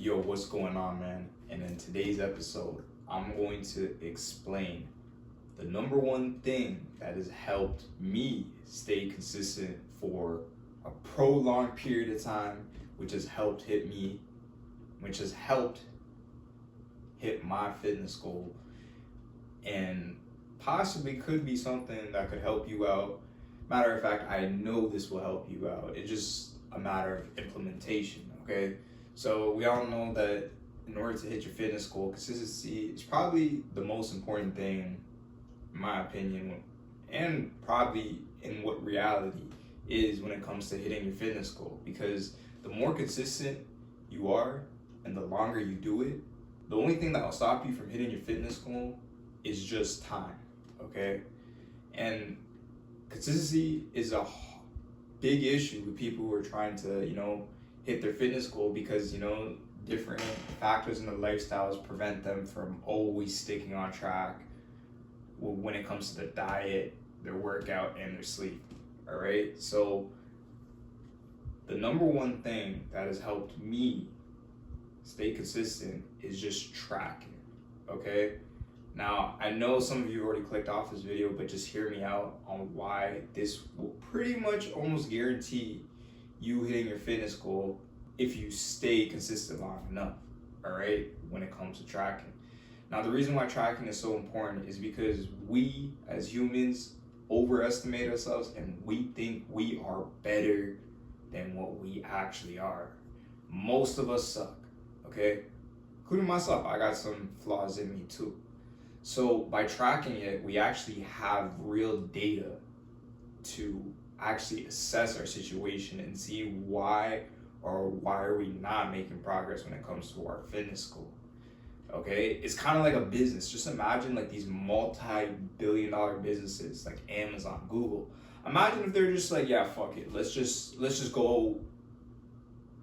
Yo, what's going on, man? And in today's episode, I'm going to explain the number one thing that has helped me stay consistent for a prolonged period of time, which has helped hit my fitness goal, and possibly could be something that could help you out. Matter of fact, I know this will help you out. It's just a matter of implementation, okay? So we all know that in order to hit your fitness goal, consistency is probably the most important thing, in my opinion, and probably in what reality is when it comes to hitting your fitness goal. Because the more consistent you are and the longer you do it, the only thing that will stop you from hitting your fitness goal is just time, okay? And consistency is a big issue with people who are trying to, hit their fitness goal because, different factors in their lifestyles prevent them from always sticking on track when it comes to their diet, their workout, and their sleep, all right? So the number one thing that has helped me stay consistent is just tracking, okay? Now, I know some of you already clicked off this video, but just hear me out on why this will pretty much almost guarantee you hitting your fitness goal if you stay consistent long enough, all right, when it comes to tracking. Now, the reason why tracking is so important is because we as humans overestimate ourselves and we think we are better than what we actually are. Most of us suck, okay? Including myself, I got some flaws in me too. So by tracking it, we actually have real data to actually assess our situation and see why are we not making progress when it comes to our fitness goal. Okay, it's kind of like a business. Just imagine like these multi-billion-dollar businesses like Amazon, Google. Imagine if they're just like, yeah, fuck it, let's just go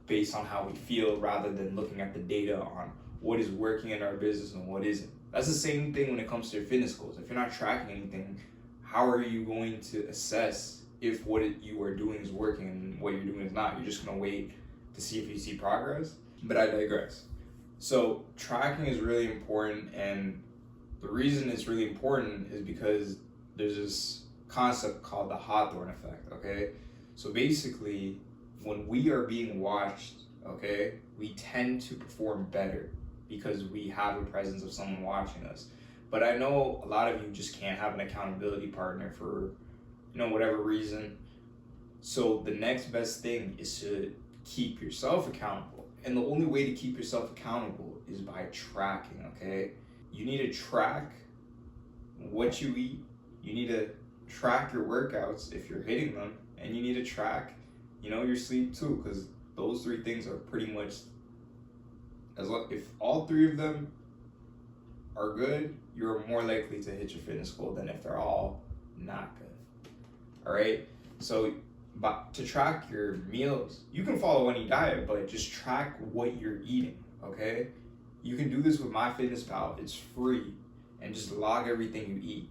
based on how we feel rather than looking at the data on what is working in our business and what isn't. That's the same thing when it comes to your fitness goals. If you're not tracking anything, how are you going to assess if what you are doing is working and what you're doing is not? You're just gonna wait to see if you see progress. But I digress. So tracking is really important, and the reason it's really important is because there's this concept called the Hawthorne effect, okay? So basically, when we are being watched, okay, we tend to perform better because we have a presence of someone watching us. But I know a lot of you just can't have an accountability partner for, whatever reason. So the next best thing is to keep yourself accountable. And the only way to keep yourself accountable is by tracking, okay? You need to track what you eat. You need to track your workouts if you're hitting them. And you need to track, your sleep too, because those three things are pretty much, if all three of them are good, you're more likely to hit your fitness goal than if they're all not good. All right? So to track your meals, you can follow any diet, but just track what you're eating, okay? You can do this with MyFitnessPal. It's free, and just log everything you eat,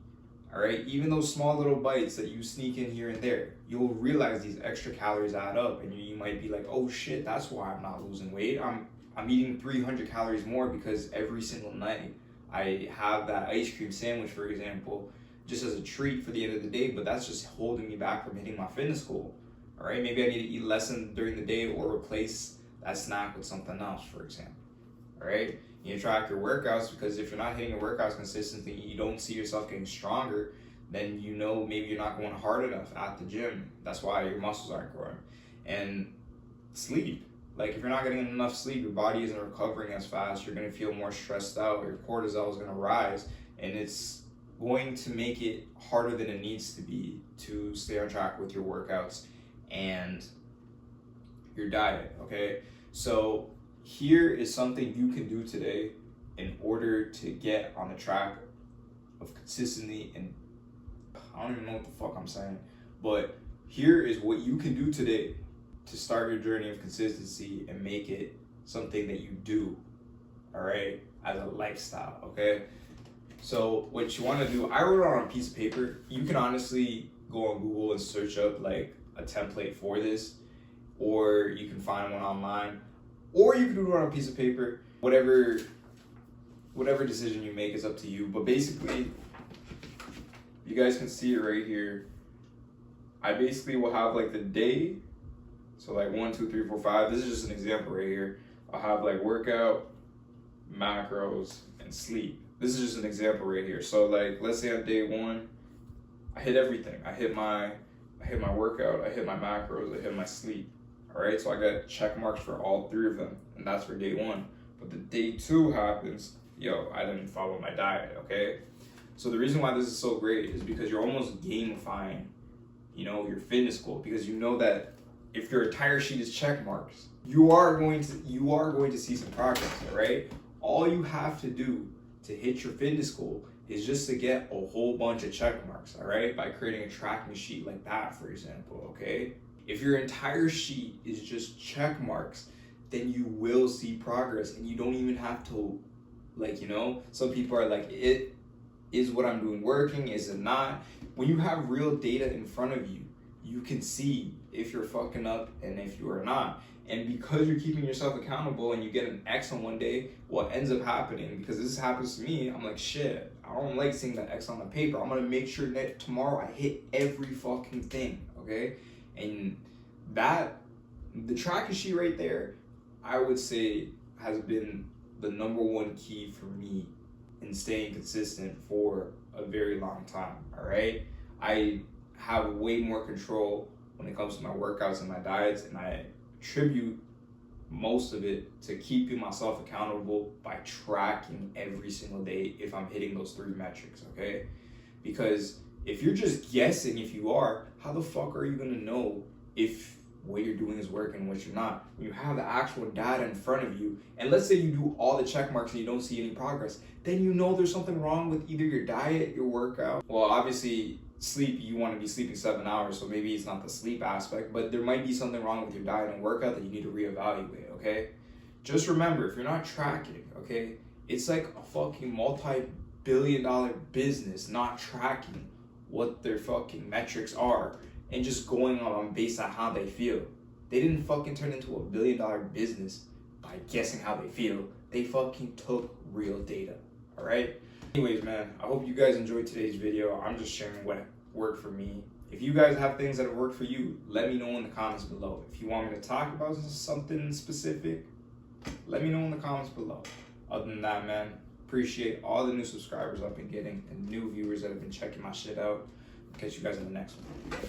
all right? Even those small little bites that you sneak in here and there, you'll realize these extra calories add up, and you might be like, oh shit, that's why I'm not losing weight. I'm eating 300 calories more because every single night I have that ice cream sandwich, for example, just as a treat for the end of the day, but that's just holding me back from hitting my fitness goal. All right, maybe I need to eat less during the day or replace that snack with something else, for example. All right, you need to track your workouts, because if you're not hitting your workouts consistently, you don't see yourself getting stronger, then maybe you're not going hard enough at the gym. That's why your muscles aren't growing. And sleep. Like if you're not getting enough sleep, your body isn't recovering as fast. You're gonna feel more stressed out. Your cortisol is gonna rise, and it's going to make it harder than it needs to be to stay on track with your workouts and your diet, okay? So here is something you can do today in order to get on the track of consistently, and I don't even know what the fuck I'm saying, but here is what you can do today to start your journey of consistency and make it something that you do, all right, as a lifestyle, okay? So what you want to do, I wrote it on a piece of paper. You can honestly go on Google and search up like a template for this, or you can find one online. or you can do it on a piece of paper. Whatever decision you make is up to you. But basically, you guys can see it right here. I basically will have like the day. So like 1, 2, 3, 4, 5. This is just an example right here. I'll have like workout, macros, and sleep. This is just an example right here. So like, let's say on day 1, I hit everything. I hit my workout, I hit my macros, I hit my sleep. All right, so I got check marks for all 3 of them, and that's for day 1. But the day 2 happens, yo, I didn't follow my diet, okay? So the reason why this is so great is because you're almost gamifying, you know, your fitness goal, because you know that if your entire sheet is check marks, you are going to see some progress, all right? All you have to do to hit your fitness goal is just to get a whole bunch of check marks, all right? By creating a tracking sheet like that, for example, okay? If your entire sheet is just check marks, then you will see progress, and you don't even have to, like, you know, some people are like, is what I'm doing working? Is it not? When you have real data in front of you, you can see if you're fucking up and if you are not. And because you're keeping yourself accountable and you get an X on one day, what ends up happening, because this happens to me, I'm like, shit, I don't like seeing that X on the paper. I'm gonna make sure that tomorrow I hit every fucking thing, okay? And that, the tracking sheet right there, I would say has been the #1 key for me in staying consistent for a very long time, all right? I have way more control when it comes to my workouts and my diets, and I attribute most of it to keeping myself accountable by tracking every single day if I'm hitting those 3 metrics, okay? Because if you're just guessing if you are, how the fuck are you gonna know if what you're doing is working and what you're not? When you have the actual data in front of you, and let's say you do all the check marks and you don't see any progress, then you know there's something wrong with either your diet, your workout. Well, obviously, sleep, you want to be sleeping 7 hours, so maybe it's not the sleep aspect, but there might be something wrong with your diet and workout that you need to reevaluate, okay? Just remember, if you're not tracking, okay, it's like a fucking multi-billion-dollar business not tracking what their fucking metrics are and just going on based on how they feel. They didn't fucking turn into a billion-dollar business by guessing how they feel. They fucking took real data, all right? Anyways, man, I hope you guys enjoyed today's video. I'm just sharing what worked for me. If you guys have things that have worked for you, let me know in the comments below. If you want me to talk about something specific, let me know in the comments below. Other than that, man, appreciate all the new subscribers I've been getting and new viewers that have been checking my shit out. Catch you guys in the next one.